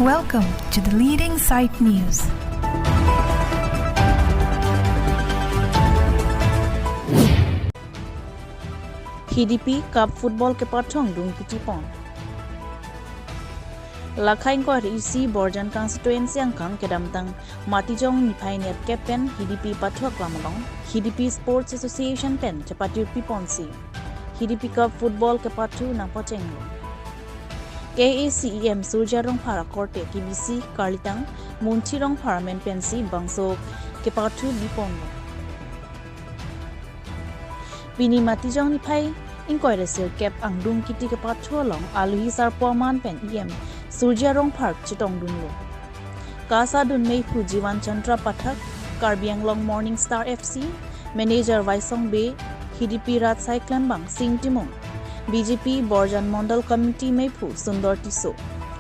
Welcome to the leading site news. Hidipi Cup Football kapathu angdung kitipon. Lakhain ko isi Borjan constituency angkang kedamtang matijong nipainiat captain Hidipi Pathu Klamalong Hidipi Sports Association pen cepatir piponsi Hidipi Cup Football kapathu nang pocenglo KACEM Surjarong Phara Korte KBC Karlitang Munchirong Parliament pensi bangso kapathu biponlo Bini matijong nipai inkoy resir cap angdung kiti kapathu long aluhi sarpoman pen Surjarong Park Chitong Dunlo Kasa Dun Mei Fujiwan Chandra Pathak Karbiang Long Morning Star FC Manager Vaisong Bay Hidipi Rat Cyclone Bang Sing Timong BJP Borjan Mondal Committee Meipu Sundar Tiso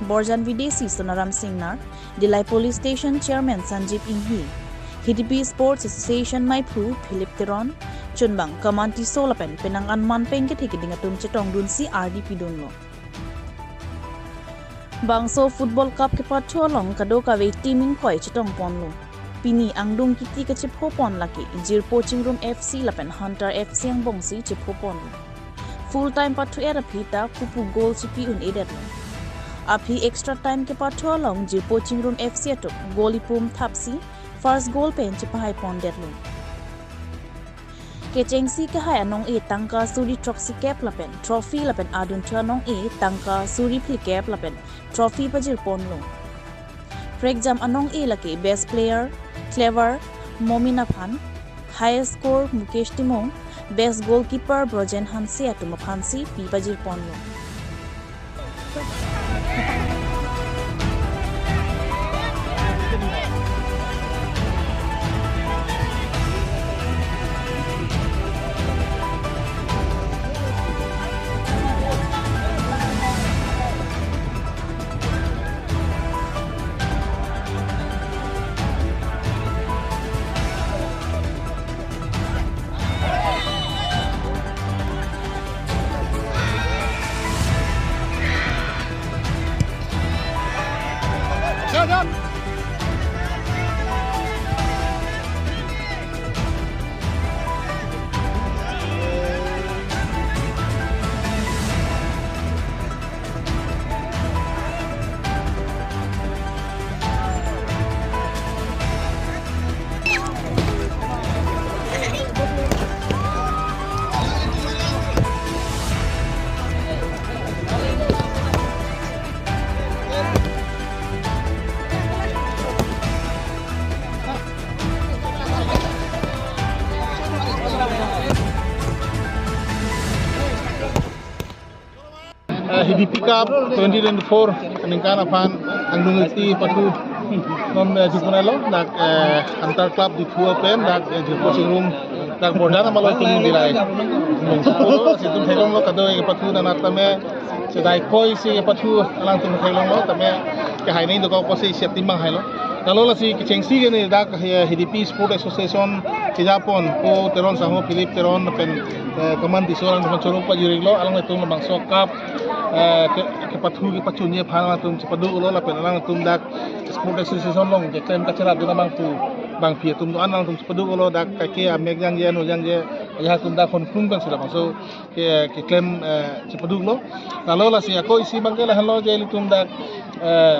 Borjan Videsi Sonaram Singnar Dilai Police Station Chairman Sanjeev Inhi Hidipi Sports Association Meipu Philip Teron Chunbang Kamanti Solapen Penang Anman Pengke Hikidingatum Chitong Dun si RDP Dunlo Bangso Football Cup kapathu long kado ka wei teaming koi chitong ponlo Pini angdung kiti ka chip hopon laki Jir Poaching Room FC lapen Hunter FC ang bongsi chip hopon Full time pathu era pita kupu goal chipi un edetlo Api extra time kapathu long Jir Poaching Room FC atok golipum thapsi first goal pen chipahai pon detlo Kechengsi ke hai anong tangka suri troxy cap lapen trophy lapen adun anong tangka suri pli cap lapen trophy pajir ponlo Prekjam anong laki best player clever Momina Phan highest score Mukesh Timong best goalkeeper Brojen Hansi atuma Phansi pi pajir ponlo Hidipi Cup 2024 kaningkana pan angdung iti patu non jupunelo dak antar club di Tua pen dak Poaching Room dak bordana malo tum dilai polo situm thelong lo kado patu na natame sedai koi si patu alang tum thelong lo tame ke hainai do ko posi siap timbang hailo kalau la si kechengsi gene dak Hidipi Sport Association kijapon ko teron saho Philip teron pen kaman disoran dengan corong pajiriglo alang tum bangso cup kapathu pachunya phana tum chapadu ulo la penalang tum dak Sport Association long je claim kachara duna bang tu bang pia tum anang tum chapadu ulo dak kake amek yang je no yang je ya tum dak konfirm kan sila so ke claim chapadu ulo kalau la si ako isi bangke la hello je tum dak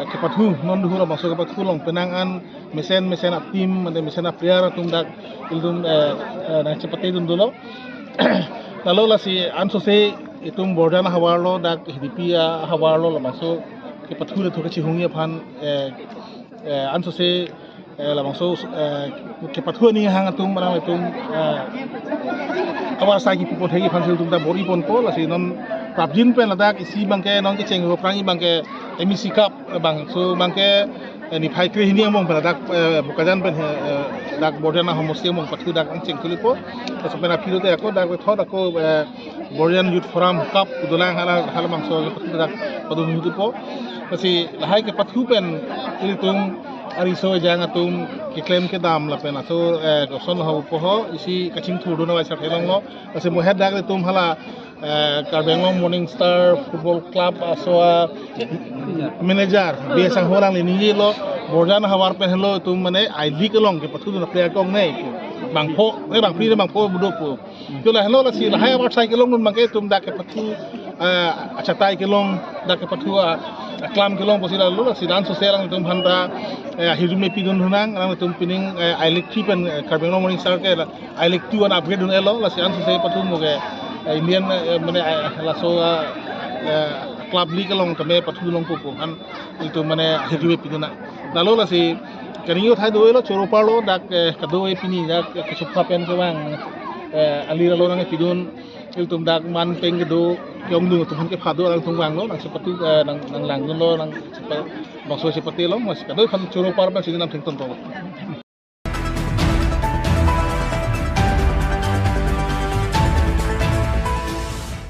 kapathu non duhura bangso kapathu long penangan mesen tim ade mesen player tum dak ilum na chapate dum dulo kalau la si anso se itum bordana hawarlo dak Hidipi hawarlo la maso ke pathu le thoke chihungi phan anso se la maso ke pathu ni hang atum manang itum awar sa ki pipo thegi phan tum da bori pon ko la si non prabjin pen la dak isi bangke non ke cheng ho prangi bangke MEC Cup bang so bangke ni phai kre hini among dak bukajan pen dak bordana homosi among pathu dak cheng tulipo so pena philo te ako dak thod ako Borjan Youth Forum Cup udulang hala mangso pathu dak padun tulipo kasi lahai ke pathu pen tulitung ariso jang atum ki claim ke dam la pen aso son ha po ho isi kaching thu do na sa thelong lo kasi mo head dak tum hala Karbenglo Morning Star Football Club aso manager biasa orang ini lo borjan hawar pen hello itu mana ID kelong ke patu na player kong nei bangpo bang pri bangpo budopo tu lah hello lah si lah hawar sai kelong nun mangke tum dak ke patu achatai kelong dak ke patu klam kelong posila lo si dan sosial ang tum handa hidup pidun hunang ang tum pining electric pen Karbenglo Morning Star ke electric one upgrade dun elo lah si an sosial patu mo ke Indian mana laso club league long kami patu long popo kan itu mana hidup piduna lalu lah si kerinyo thai doi lo choro palo dak kadoi pini dak kesupha pen ke bang alira lo nang pidun iltum dak man peng do yong dung tuhan ke phado lang tung bang lo nang seperti nang lang lo nang bangso seperti lo mas kadoi kan choro par ba sinam thing ton to